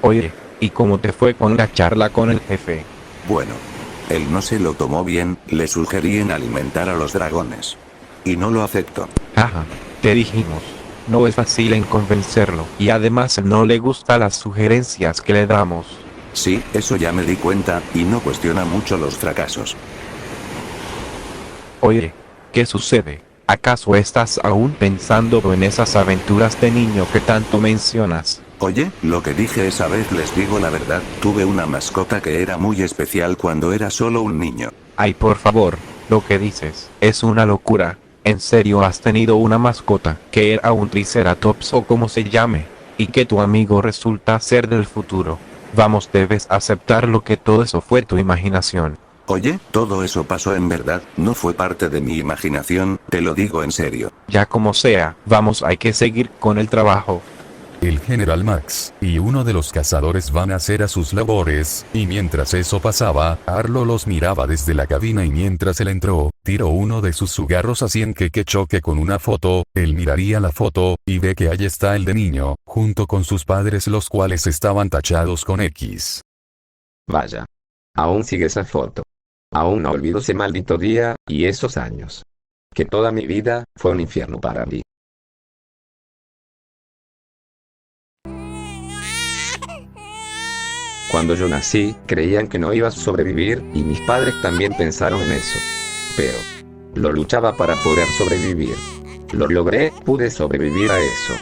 Oye, ¿y cómo te fue con la charla con el jefe? Bueno. Él no se lo tomó bien, le sugerí en alimentar a los dragones. Y no lo aceptó. Jaja, te dijimos. No es fácil en convencerlo, y además no le gustan las sugerencias que le damos. Sí, eso ya me di cuenta, y no cuestiona mucho los fracasos. Oye, ¿qué sucede? ¿Acaso estás aún pensando en esas aventuras de niño que tanto mencionas? Oye, lo que dije esa vez les digo la verdad, tuve una mascota que era muy especial cuando era solo un niño. Ay, por favor, lo que dices es una locura. ¿En serio has tenido una mascota que era un triceratops o como se llame? Y que tu amigo resulta ser del futuro. Vamos, debes aceptarlo que todo eso fue tu imaginación. Oye, todo eso pasó en verdad, no fue parte de mi imaginación, te lo digo en serio. Ya como sea, vamos, hay que seguir con el trabajo. El general Max y uno de los cazadores van a hacer a sus labores, y mientras eso pasaba, Arlo los miraba desde la cabina y mientras él entró, tiró uno de sus cigarros así en que choque con una foto, él miraría la foto, y ve que allí está el de niño, junto con sus padres los cuales estaban tachados con X. Vaya. Aún sigue esa foto. Aún no olvido ese maldito día, y esos años. Que toda mi vida, fue un infierno para mí. Cuando yo nací, creían que no iba a sobrevivir, y mis padres también pensaron en eso. Pero lo luchaba para poder sobrevivir. Lo logré, pude sobrevivir a eso.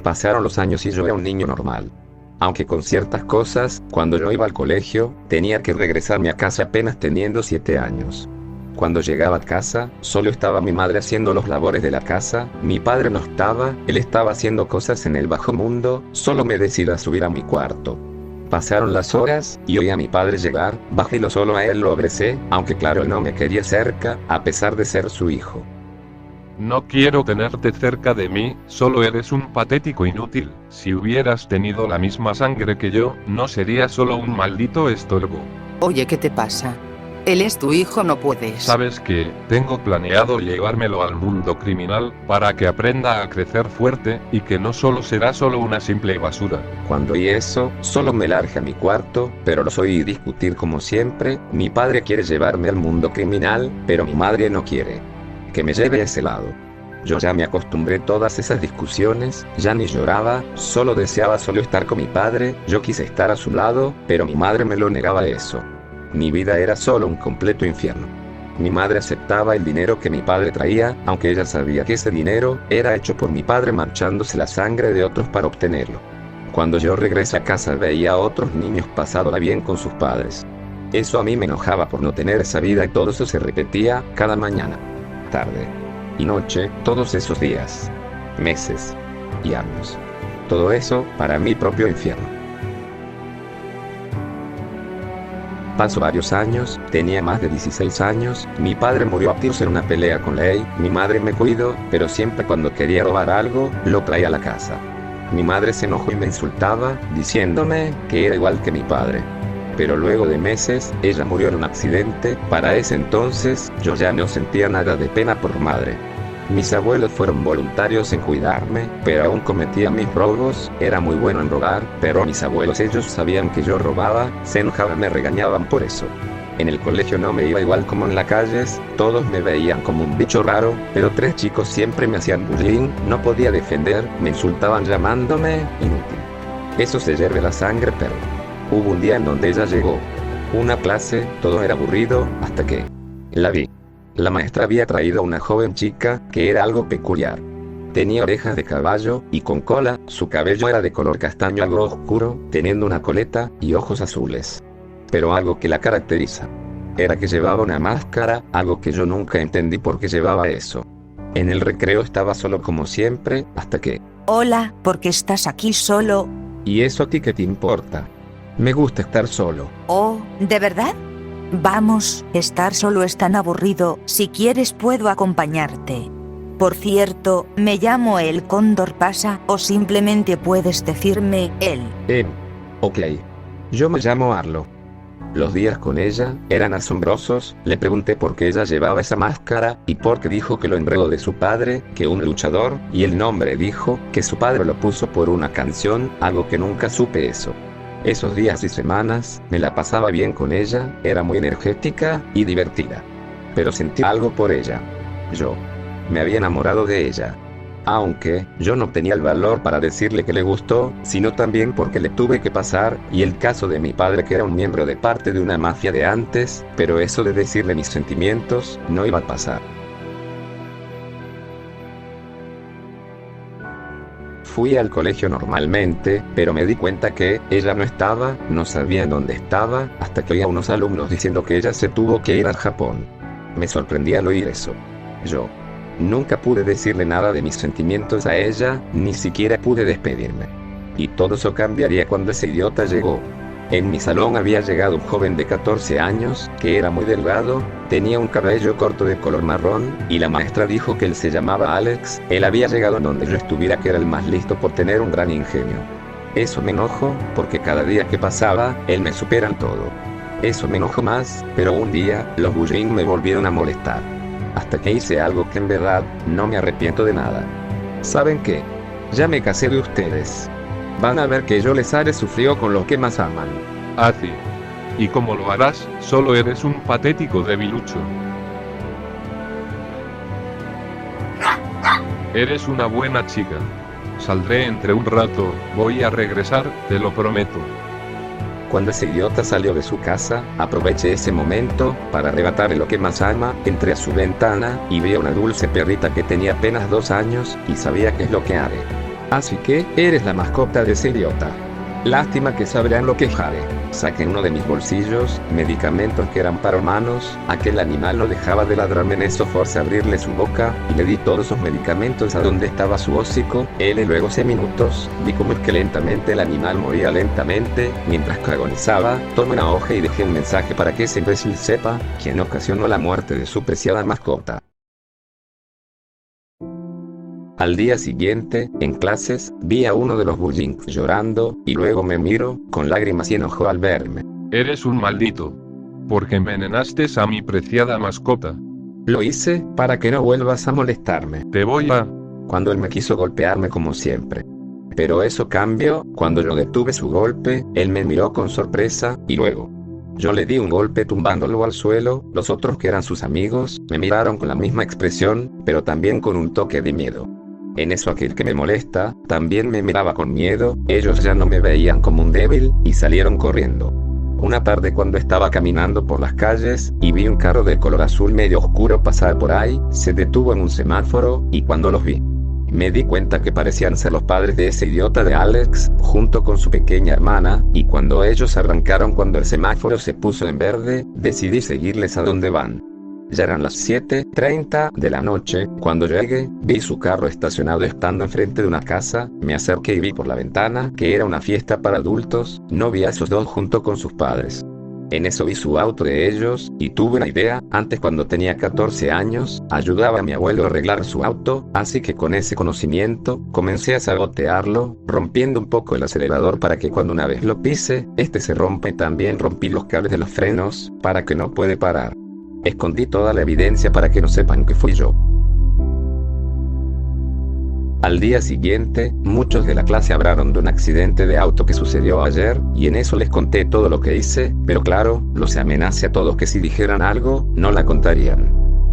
Pasaron los años y yo era un niño normal. Aunque con ciertas cosas, cuando yo iba al colegio, tenía que regresarme a casa apenas teniendo 7 años. Cuando llegaba a casa, solo estaba mi madre haciendo los labores de la casa, mi padre no estaba, él estaba haciendo cosas en el bajo mundo, solo me decidí subir a mi cuarto. Pasaron las horas, y oí a mi padre llegar, bajé y solo a él lo abracé, aunque claro él no me quería cerca, a pesar de ser su hijo. No quiero tenerte cerca de mí, solo eres un patético inútil. Si hubieras tenido la misma sangre que yo, no serías solo un maldito estorbo. Oye, ¿qué te pasa? Él es tu hijo, no puedes. ¿Sabes qué? Tengo planeado llevármelo al mundo criminal, para que aprenda a crecer fuerte, y que no solo será solo una simple basura. Cuando oí eso, solo me largué a mi cuarto, pero los oí discutir como siempre. Mi padre quiere llevarme al mundo criminal, pero mi madre no quiere que me lleve a ese lado. Yo ya me acostumbré a todas esas discusiones, ya ni lloraba, solo deseaba solo estar con mi padre, yo quise estar a su lado, pero mi madre me lo negaba eso. Mi vida era solo un completo infierno. Mi madre aceptaba el dinero que mi padre traía, aunque ella sabía que ese dinero era hecho por mi padre manchándose la sangre de otros para obtenerlo. Cuando yo regresé a casa veía a otros niños pasándola bien con sus padres. Eso a mí me enojaba por no tener esa vida y todo eso se repetía cada mañana, tarde y noche, todos esos días, meses y años. Todo eso para mi propio infierno. Pasó varios años, tenía más de 16 años, mi padre murió a tiros en una pelea con Ley, mi madre me cuidó, pero siempre cuando quería robar algo, lo traía a la casa. Mi madre se enojó y me insultaba, diciéndome que era igual que mi padre. Pero luego de meses, ella murió en un accidente, para ese entonces, yo ya no sentía nada de pena por madre. Mis abuelos fueron voluntarios en cuidarme, pero aún cometía mis robos, era muy bueno en robar, pero mis abuelos ellos sabían que yo robaba, se enojaban, me regañaban por eso. En el colegio no me iba igual como en las calles, todos me veían como un bicho raro, pero 3 chicos siempre me hacían bullying, no podía defender, me insultaban llamándome inútil. Eso se hierve la sangre, pero hubo un día en donde ella llegó. Una clase, todo era aburrido, hasta que la vi. La maestra había traído a una joven chica, que era algo peculiar. Tenía orejas de caballo, y con cola, su cabello era de color castaño algo oscuro, teniendo una coleta, y ojos azules. Pero algo que la caracteriza era que llevaba una máscara, algo que yo nunca entendí por qué llevaba eso. En el recreo estaba solo como siempre, hasta que... Hola, ¿por qué estás aquí solo? ¿Y eso a ti qué te importa? Me gusta estar solo. Oh, ¿de verdad? Vamos, estar solo es tan aburrido, si quieres puedo acompañarte. Por cierto, me llamo El Cóndor Pasa, o simplemente puedes decirme él. Ok. Yo me llamo Arlo. Los días con ella eran asombrosos. Le pregunté por qué ella llevaba esa máscara, y por qué dijo que lo enredó de su padre, que un luchador, y el nombre dijo que su padre lo puso por una canción, algo que nunca supe eso. Esos días y semanas, me la pasaba bien con ella, era muy energética y divertida. Pero sentí algo por ella. Yo me había enamorado de ella. Aunque yo no tenía el valor para decirle que le gustó, sino también porque le tuve que pasar, y el caso de mi padre, que era un miembro de parte de una mafia de antes, pero eso de decirle mis sentimientos, no iba a pasar. Fui al colegio normalmente, pero me di cuenta que ella no estaba, no sabía dónde estaba, hasta que oí a unos alumnos diciendo que ella se tuvo que ir al Japón. Me sorprendí al oír eso. Yo nunca pude decirle nada de mis sentimientos a ella, ni siquiera pude despedirme. Y todo eso cambiaría cuando ese idiota llegó. En mi salón había llegado un joven de 14 años, que era muy delgado, tenía un cabello corto de color marrón, y la maestra dijo que él se llamaba Alex. Él había llegado donde yo estuviera, que era el más listo por tener un gran ingenio. Eso me enojó, porque cada día que pasaba, él me supera en todo. Eso me enojó más, pero un día, los bullying me volvieron a molestar. Hasta que hice algo que en verdad, no me arrepiento de nada. ¿Saben qué? Ya me casé de ustedes. Van a ver que yo les haré sufrir con los que más aman. Así. ¿Y cómo lo harás? Solo eres un patético debilucho. Eres una buena chica. Saldré entre un rato, voy a regresar, te lo prometo. Cuando ese idiota salió de su casa, aproveché ese momento para arrebatarle lo que más ama. Entré a su ventana y vi a una dulce perrita que tenía apenas 2 años, y sabía qué es lo que haré. Así que, eres la mascota de ese idiota. Lástima que sabrán lo que haré. Saqué uno de mis bolsillos, medicamentos que eran para humanos. Aquel animal no dejaba de ladrarme, en eso forcé a abrirle su boca, y le di todos esos medicamentos a donde estaba su hocico. Y luego 6 minutos, vi como es que lentamente el animal moría lentamente, mientras que agonizaba. Tomé una hoja y dejé un mensaje para que ese imbécil sepa quién ocasionó la muerte de su preciada mascota. Al día siguiente, en clases, vi a uno de los bullying llorando, y luego me miró, con lágrimas y enojo al verme. Eres un maldito. Porque envenenaste a mi preciada mascota. Lo hice, para que no vuelvas a molestarme. Te voy a... Cuando él me quiso golpearme como siempre. Pero eso cambió, cuando yo detuve su golpe, él me miró con sorpresa, y luego yo le di un golpe tumbándolo al suelo. Los otros, que eran sus amigos, me miraron con la misma expresión, pero también con un toque de miedo. En eso aquel que me molesta, también me miraba con miedo. Ellos ya no me veían como un débil, y salieron corriendo. Una tarde, cuando estaba caminando por las calles, y vi un carro de color azul medio oscuro pasar por ahí, se detuvo en un semáforo, y cuando los vi, me di cuenta que parecían ser los padres de ese idiota de Alex, junto con su pequeña hermana, y cuando ellos arrancaron cuando el semáforo se puso en verde, decidí seguirles a donde van. Ya eran las 7:30 de la noche, cuando llegué, vi su carro estacionado estando enfrente de una casa. Me acerqué y vi por la ventana que era una fiesta para adultos. No vi a esos dos junto con sus padres. En eso vi su auto de ellos, y tuve una idea. Antes, cuando tenía 14 años, ayudaba a mi abuelo a arreglar su auto, así que con ese conocimiento, comencé a sabotearlo, rompiendo un poco el acelerador para que cuando una vez lo pise, este se rompa, y también rompí los cables de los frenos, para que no puede parar. Escondí toda la evidencia para que no sepan que fui yo. Al día siguiente, muchos de la clase hablaron de un accidente de auto que sucedió ayer, y en eso les conté todo lo que hice, pero claro, los amenacé a todos que si dijeran algo, no la contarían.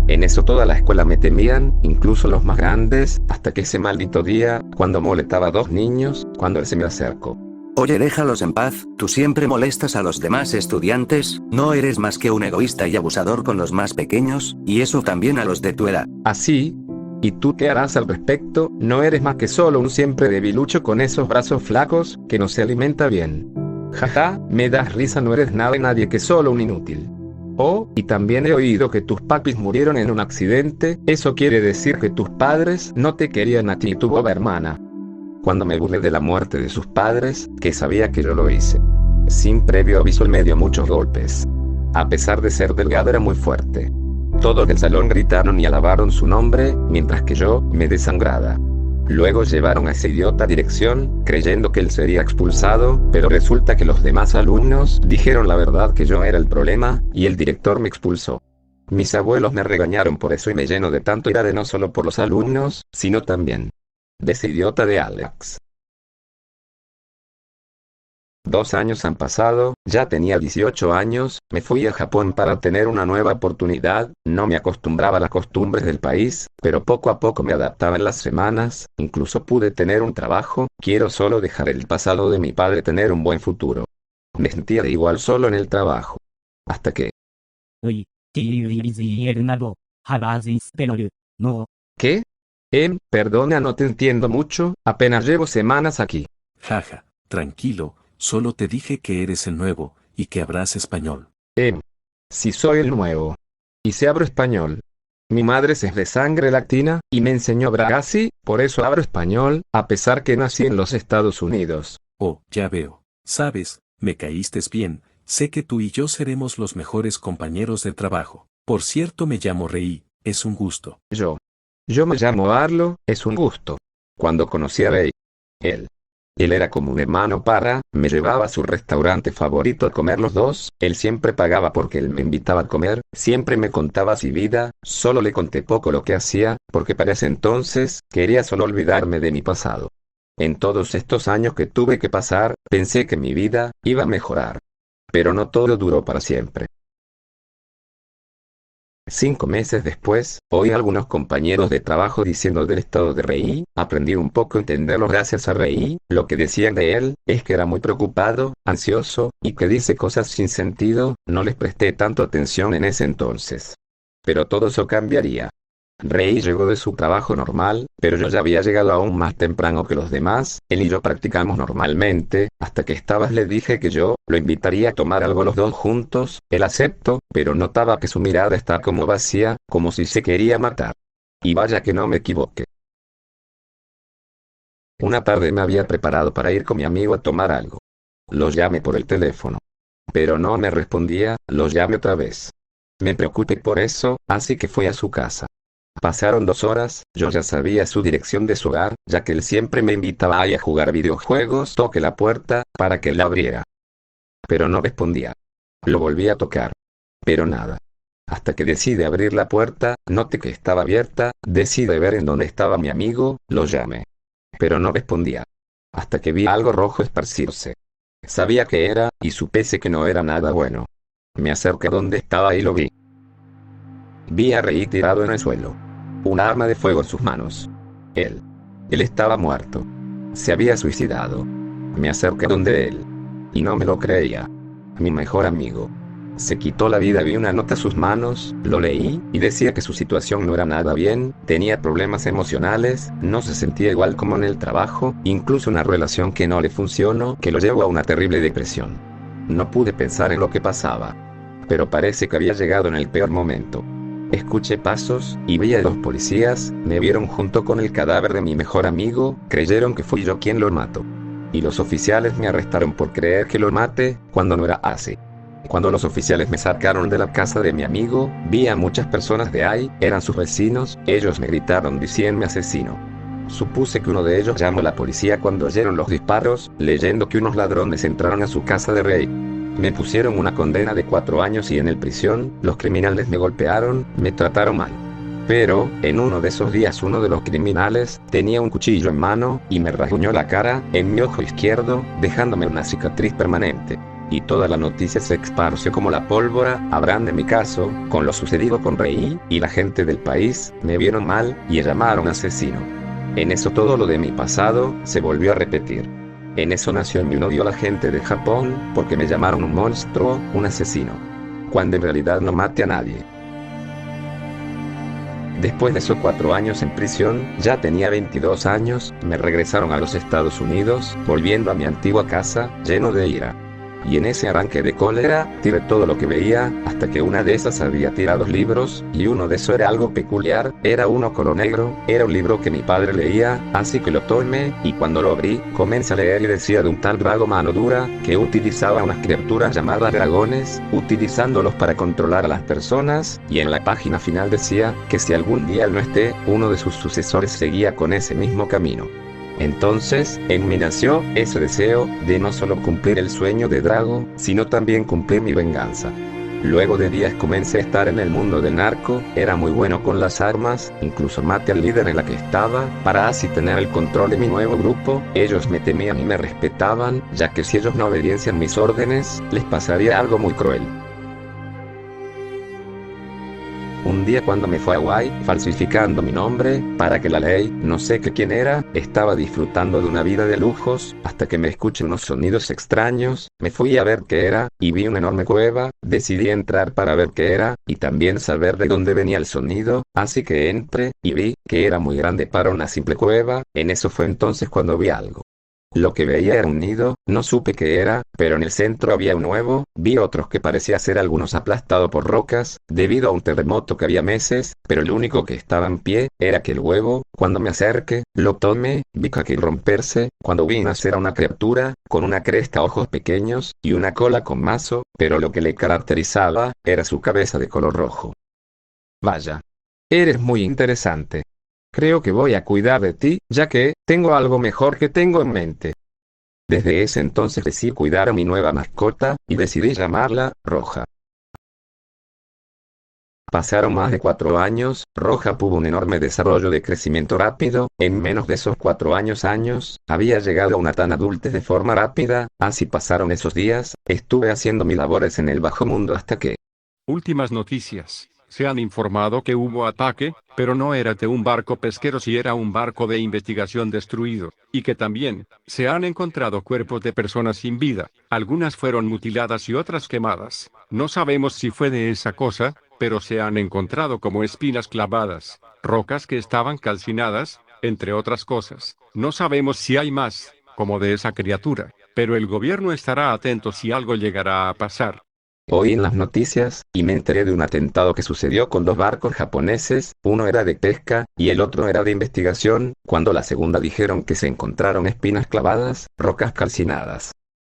En eso toda la escuela me temían, incluso los más grandes, hasta que ese maldito día, cuando molestaba a 2 niños, cuando él se me acercó. Oye, déjalos en paz, tú siempre molestas a los demás estudiantes, no eres más que un egoísta y abusador con los más pequeños, y eso también a los de tu edad. ¿Así? ¿Y tú qué harás al respecto? No eres más que solo un siempre debilucho con esos brazos flacos, que no se alimenta bien. Jaja, me das risa, no eres nada y nadie, que solo un inútil. Oh, y también he oído que tus papis murieron en un accidente. Eso quiere decir que tus padres no te querían a ti y tu boba hermana. Cuando me burlé de la muerte de sus padres, que sabía que yo lo hice. Sin previo aviso, él me dio muchos golpes. A pesar de ser delgado, era muy fuerte. Todos del salón gritaron y alabaron su nombre, mientras que yo me desangraba. Luego llevaron a ese idiota a dirección, creyendo que él sería expulsado, pero resulta que los demás alumnos dijeron la verdad que yo era el problema, y el director me expulsó. Mis abuelos me regañaron por eso y me lleno de tanto ira de no solo por los alumnos, sino también de ese idiota de Alex. 2 años han pasado, ya tenía 18 años, me fui a Japón para tener una nueva oportunidad, no me acostumbraba a las costumbres del país, pero poco a poco me adaptaba en las semanas, incluso pude tener un trabajo, quiero solo dejar el pasado de mi padre tener un buen futuro. Me sentía de igual solo en el trabajo. Hasta que... ¿Qué? Perdona, no te entiendo mucho, apenas llevo semanas aquí. Jaja, tranquilo, solo te dije que eres el nuevo, y que hablas español. Si soy el nuevo. Y sé hablo español. Mi madre es de sangre latina, y me enseñó a hablar así, por eso hablo español, a pesar que nací en los Estados Unidos. Oh, ya veo. Sabes, me caíste bien, sé que tú y yo seremos los mejores compañeros de trabajo. Por cierto, me llamo Rei, es un gusto. Yo me llamo Arlo, es un gusto. Cuando conocí a Rei, él era como un hermano me llevaba a su restaurante favorito a comer los dos, él siempre pagaba porque él me invitaba a comer, siempre me contaba su vida, solo le conté poco lo que hacía, porque para ese entonces, quería solo olvidarme de mi pasado. En todos estos años que tuve que pasar, pensé que mi vida iba a mejorar. Pero no todo duró para siempre. 5 meses después, oí a algunos compañeros de trabajo diciendo del estado de Rei, aprendí un poco a entenderlo gracias a Rei, lo que decían de él, es que era muy preocupado, ansioso, y que dice cosas sin sentido, no les presté tanto atención en ese entonces. Pero todo eso cambiaría. Rei llegó de su trabajo normal, pero yo ya había llegado aún más temprano que los demás, él y yo practicamos normalmente, hasta que le dije que yo lo invitaría a tomar algo los dos juntos, él aceptó, pero notaba que su mirada estaba como vacía, como si se quería matar. Y vaya que no me equivoqué. Una tarde me había preparado para ir con mi amigo a tomar algo. Los llamé por el teléfono. Pero no me respondía, los llamé otra vez. Me preocupé por eso, así que fui a su casa. Pasaron 2 horas, yo ya sabía su dirección de su hogar, ya que él siempre me invitaba a jugar videojuegos. Toqué la puerta, para que él abriera. Pero no respondía. Lo volví a tocar. Pero nada. Hasta que decidí abrir la puerta, noté que estaba abierta, decidí ver en dónde estaba mi amigo, lo llamé. Pero no respondía. Hasta que vi algo rojo esparcirse. Sabía que era, y supuse que no era nada bueno. Me acerqué a donde estaba y lo vi. Vi a Rei tirado en el suelo. Un arma de fuego en sus manos. Él estaba muerto. Se había suicidado. Me acerqué donde él. Y no me lo creía. Mi mejor amigo. Se quitó la vida, vi una nota en sus manos, lo leí, y decía que su situación no era nada bien, tenía problemas emocionales, no se sentía igual como en el trabajo, incluso una relación que no le funcionó, que lo llevó a una terrible depresión. No pude pensar en lo que pasaba. Pero parece que había llegado en el peor momento. Escuché pasos, y vi a 2 policías, me vieron junto con el cadáver de mi mejor amigo, creyeron que fui yo quien lo mató. Y los oficiales me arrestaron por creer que lo maté, cuando no era así. Cuando los oficiales me sacaron de la casa de mi amigo, vi a muchas personas de ahí, eran sus vecinos, ellos me gritaron diciéndome asesino. Supuse que uno de ellos llamó a la policía cuando oyeron los disparos, leyendo que unos ladrones entraron a su casa de Rei. Me pusieron una condena de 4 años y en el prisión, los criminales me golpearon, me trataron mal. Pero, en uno de esos días uno de los criminales, tenía un cuchillo en mano, y me rasguñó la cara, en mi ojo izquierdo, dejándome una cicatriz permanente. Y toda la noticia se esparció como la pólvora, habrán de mi caso, con lo sucedido con Rei, y la gente del país, me vieron mal, y llamaron asesino. En eso todo lo de mi pasado, se volvió a repetir. En eso nació en mi odio a la gente de Japón, porque me llamaron un monstruo, un asesino. Cuando en realidad no maté a nadie. Después de esos 4 años en prisión, ya tenía 22 años, me regresaron a los Estados Unidos, volviendo a mi antigua casa, lleno de ira. y en ese arranque de cólera, tiré todo lo que veía, hasta que una de esas había tirado libros, y uno de esos era algo peculiar, era uno color negro, era un libro que mi padre leía, así que lo tomé, y cuando lo abrí, comencé a leer y decía de un tal Drago Mano Dura, que utilizaba unas criaturas llamadas dragones, utilizándolos para controlar a las personas, y en la página final decía, que si algún día él no esté, uno de sus sucesores seguía con ese mismo camino. Entonces, en mí nació ese deseo de no solo cumplir el sueño de Drago, sino también cumplir mi venganza. Luego de días comencé a estar en el mundo del narco, era muy bueno con las armas, incluso maté al líder en la que estaba, para así tener el control de mi nuevo grupo. Ellos me temían y me respetaban, ya que si ellos no obedecían mis órdenes, les pasaría algo muy cruel. Un día cuando me fui a Hawaii, falsificando mi nombre, para que la ley, no sé qué quién era, estaba disfrutando de una vida de lujos, hasta que me escuché unos sonidos extraños, me fui a ver qué era, y vi una enorme cueva, decidí entrar para ver qué era, y también saber de dónde venía el sonido, así que entré, y vi, que era muy grande para una simple cueva, en eso fue entonces cuando vi algo. Lo que veía era un nido, no supe qué era, pero en el centro había un huevo, vi otros que parecía ser algunos aplastados por rocas, debido a un terremoto que había meses, pero el único que estaba en pie, era aquel huevo. Cuando me acerqué, lo tomé, vi que aquel romperse, cuando vi nacer a una criatura, con una cresta, ojos pequeños, y una cola con mazo, pero lo que le caracterizaba, era su cabeza de color rojo. Vaya. Eres muy interesante. Creo que voy a cuidar de ti, ya que tengo algo mejor que tengo en mente. Desde ese entonces decidí cuidar a mi nueva mascota, y decidí llamarla Roja. Pasaron más de 4 años, Roja tuvo un enorme desarrollo de crecimiento rápido, en menos de esos 4 años, había llegado a una tan adultez de forma rápida, así pasaron esos días, estuve haciendo mis labores en el bajo mundo hasta que... Últimas noticias. Se han informado que hubo ataque, pero no era de un barco pesquero, si era un barco de investigación destruido, y que también se han encontrado cuerpos de personas sin vida, algunas fueron mutiladas y otras quemadas. No sabemos si fue de esa cosa, pero se han encontrado como espinas clavadas, rocas que estaban calcinadas, entre otras cosas. No sabemos si hay más, como de esa criatura, pero el gobierno estará atento si algo llegará a pasar. Oí en las noticias, y me enteré de un atentado que sucedió con 2 barcos japoneses, uno era de pesca, y el otro era de investigación, cuando la segunda dijeron que se encontraron espinas clavadas, rocas calcinadas.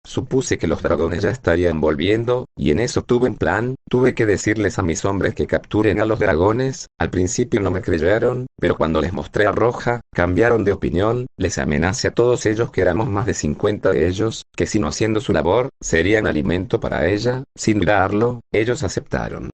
Supuse que los dragones ya estarían volviendo, y en eso tuve un plan, tuve que decirles a mis hombres que capturen a los dragones. Al principio no me creyeron, pero cuando les mostré a Roja, cambiaron de opinión, les amenacé a todos ellos que éramos más de 50 de ellos, que si no haciendo su labor, serían alimento para ella. Sin dudarlo, ellos aceptaron.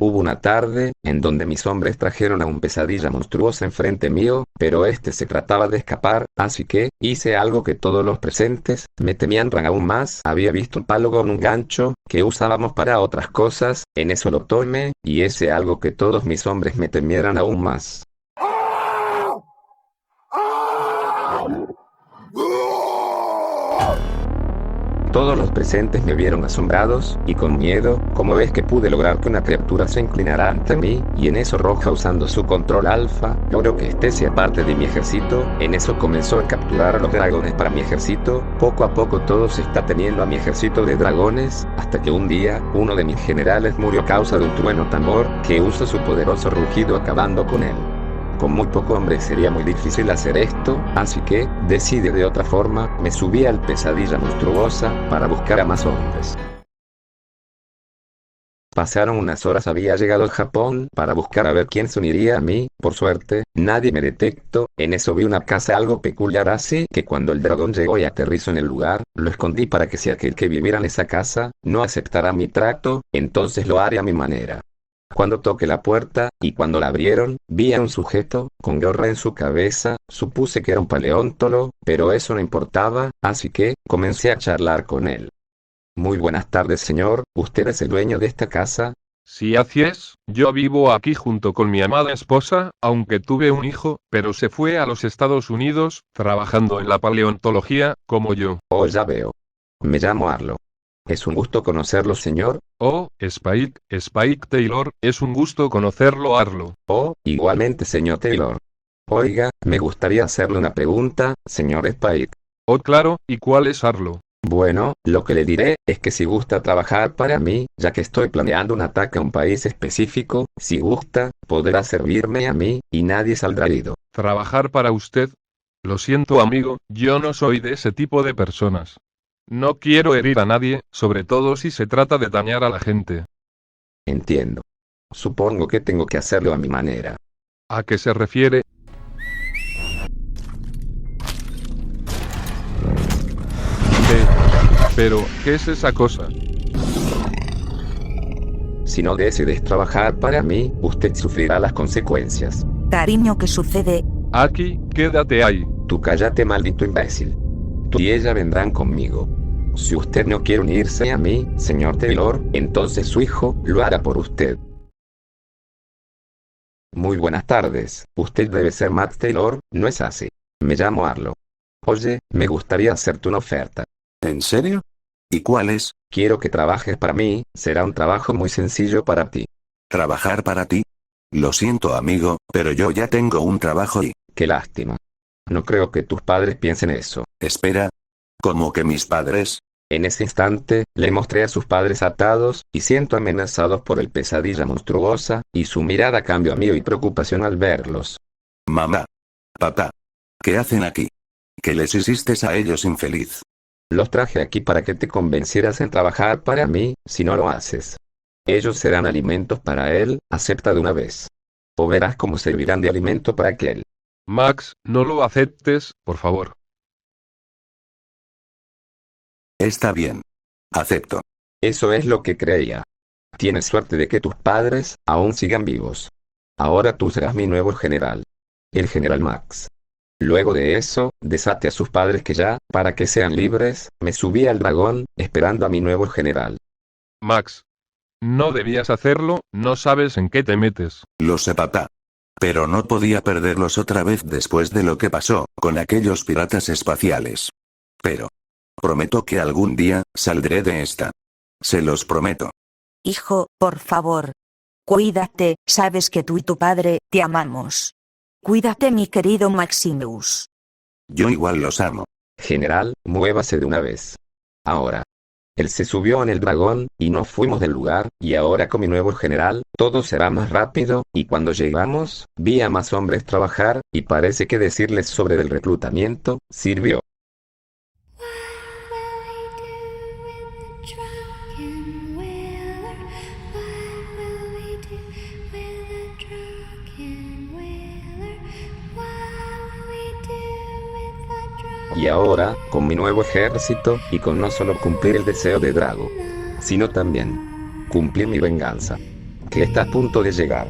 Hubo una tarde, en donde mis hombres trajeron a un pesadilla monstruosa enfrente mío, pero este se trataba de escapar, así que, hice algo que todos los presentes, me temían aún más. Había visto un palo con un gancho, que usábamos para otras cosas, en eso lo tomé, y ese algo que todos mis hombres me temieran aún más. Todos los presentes me vieron asombrados, y con miedo, como ves que pude lograr que una criatura se inclinara ante mí, y en eso Roja usando su control alfa, logró que este sea parte de mi ejército, en eso comenzó a capturar a los dragones para mi ejército, poco a poco todo se está teniendo a mi ejército de dragones, hasta que un día, uno de mis generales murió a causa de un trueno tambor, que usa su poderoso rugido acabando con él. Con muy poco hombre sería muy difícil hacer esto, así que, decidí de otra forma, me subí al pesadilla monstruosa, para buscar a más hombres. Pasaron unas horas, había llegado a Japón, para buscar a ver quién se uniría a mí, por suerte, nadie me detectó, en eso vi una casa algo peculiar, así que cuando el dragón llegó y aterrizó en el lugar, lo escondí para que si aquel que viviera en esa casa, no aceptara mi trato, entonces lo haré a mi manera. Cuando toqué la puerta, y cuando la abrieron, vi a un sujeto, con gorra en su cabeza, supuse que era un paleontólogo, pero eso no importaba, así que, comencé a charlar con él. Muy buenas tardes señor, ¿usted es el dueño de esta casa? Sí, así es, yo vivo aquí junto con mi amada esposa, aunque tuve un hijo, pero se fue a los Estados Unidos, trabajando en la paleontología, como yo. Oh, ya veo. Me llamo Arlo. Es un gusto conocerlo, señor. Oh, Spike Taylor, es un gusto conocerlo, Arlo. Oh, igualmente, señor Taylor. Oiga, me gustaría hacerle una pregunta, señor Spike. Oh, claro, ¿y cuál es, Arlo? Bueno, lo que le diré es que si gusta trabajar para mí, ya que estoy planeando un ataque a un país específico, si gusta, podrá servirme a mí, y nadie saldrá herido. ¿Trabajar para usted? Lo siento, amigo, yo no soy de ese tipo de personas. No quiero herir a nadie, sobre todo si se trata de dañar a la gente. Entiendo. Supongo que tengo que hacerlo a mi manera. ¿A qué se refiere? Pero, ¿qué es esa cosa? Si no decides trabajar para mí, usted sufrirá las consecuencias. Cariño, ¿qué sucede? Aquí, quédate ahí. Tú cállate, maldito imbécil. Tú y ella vendrán conmigo. Si usted no quiere unirse a mí, señor Taylor, entonces su hijo lo hará por usted. Muy buenas tardes. Usted debe ser Matt Taylor, ¿no es así? Me llamo Arlo. Oye, me gustaría hacerte una oferta. ¿En serio? ¿Y cuál es? Quiero que trabajes para mí, será un trabajo muy sencillo para ti. ¿Trabajar para ti? Lo siento, amigo, pero yo ya tengo un trabajo y... Qué lástima. No creo que tus padres piensen eso. Espera. ¿Cómo que mis padres? En ese instante, le mostré a sus padres atados, y siento amenazados por el pesadilla monstruosa, y su mirada cambió a mí y preocupación al verlos. Mamá. Papá. ¿Qué hacen aquí? ¿Qué les hiciste a ellos, infeliz? Los traje aquí para que te convencieras en trabajar para mí, si no lo haces. Ellos serán alimentos para él, acepta de una vez. O verás cómo servirán de alimento para aquel. Max, no lo aceptes, por favor. Está bien. Acepto. Eso es lo que creía. Tienes suerte de que tus padres aún sigan vivos. Ahora tú serás mi nuevo general. El general Max. Luego de eso, desate a sus padres que ya, para que sean libres, me subí al dragón, esperando a mi nuevo general. Max. No debías hacerlo, no sabes en qué te metes. Lo sé, papá. Pero no podía perderlos otra vez después de lo que pasó con aquellos piratas espaciales. Pero... prometo que algún día, saldré de esta. Se los prometo. Hijo, por favor. Cuídate, sabes que tú y tu padre, te amamos. Cuídate, mi querido Maximus. Yo igual los amo. General, muévase de una vez. Ahora. Él se subió en el dragón, y nos fuimos del lugar, y ahora con mi nuevo general, todo será más rápido, y cuando llegamos, vi a más hombres trabajar, y parece que decirles sobre el reclutamiento, sirvió. Y ahora, con mi nuevo ejército, y con no solo cumplir el deseo de Drago, sino también cumplir mi venganza, que está a punto de llegar.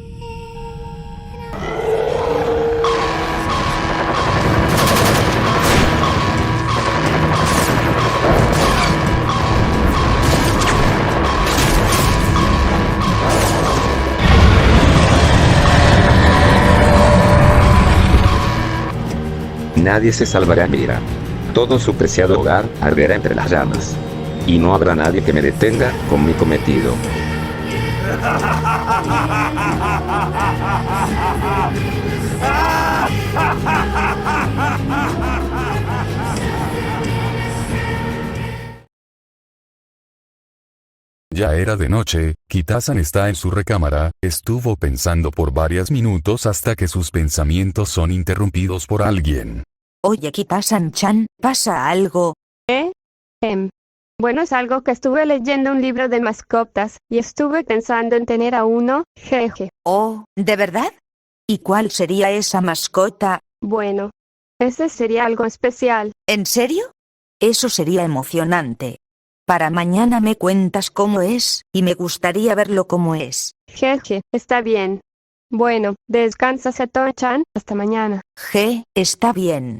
Nadie se salvará, mira. Todo su preciado hogar arderá entre las llamas. Y no habrá nadie que me detenga con mi cometido. Ya era de noche, Kitasan está en su recámara, estuvo pensando por varios minutos hasta que sus pensamientos son interrumpidos por alguien. Oye, Kitasan-chan, ¿pasa algo? Bueno, es algo que estuve leyendo un libro de mascotas, y estuve pensando en tener a uno, jeje. Oh, ¿de verdad? ¿Y cuál sería esa mascota? Bueno, ese sería algo especial. ¿En serio? Eso sería emocionante. Para mañana me cuentas cómo es, y me gustaría verlo como es. Jeje, está bien. Bueno, descansa, Sato-chan, hasta mañana. Está bien.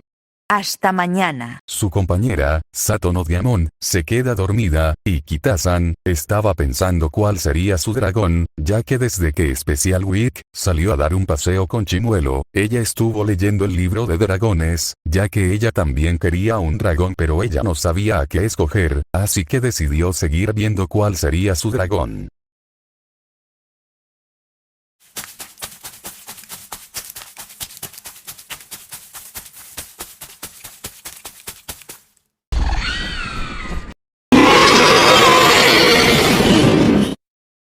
Hasta mañana. Su compañera, Sato no Diamond, se queda dormida, y Kitasan estaba pensando cuál sería su dragón, ya que desde que Special Week salió a dar un paseo con Chimuelo, ella estuvo leyendo el libro de dragones, ya que ella también quería un dragón, pero ella no sabía a qué escoger, así que decidió seguir viendo cuál sería su dragón.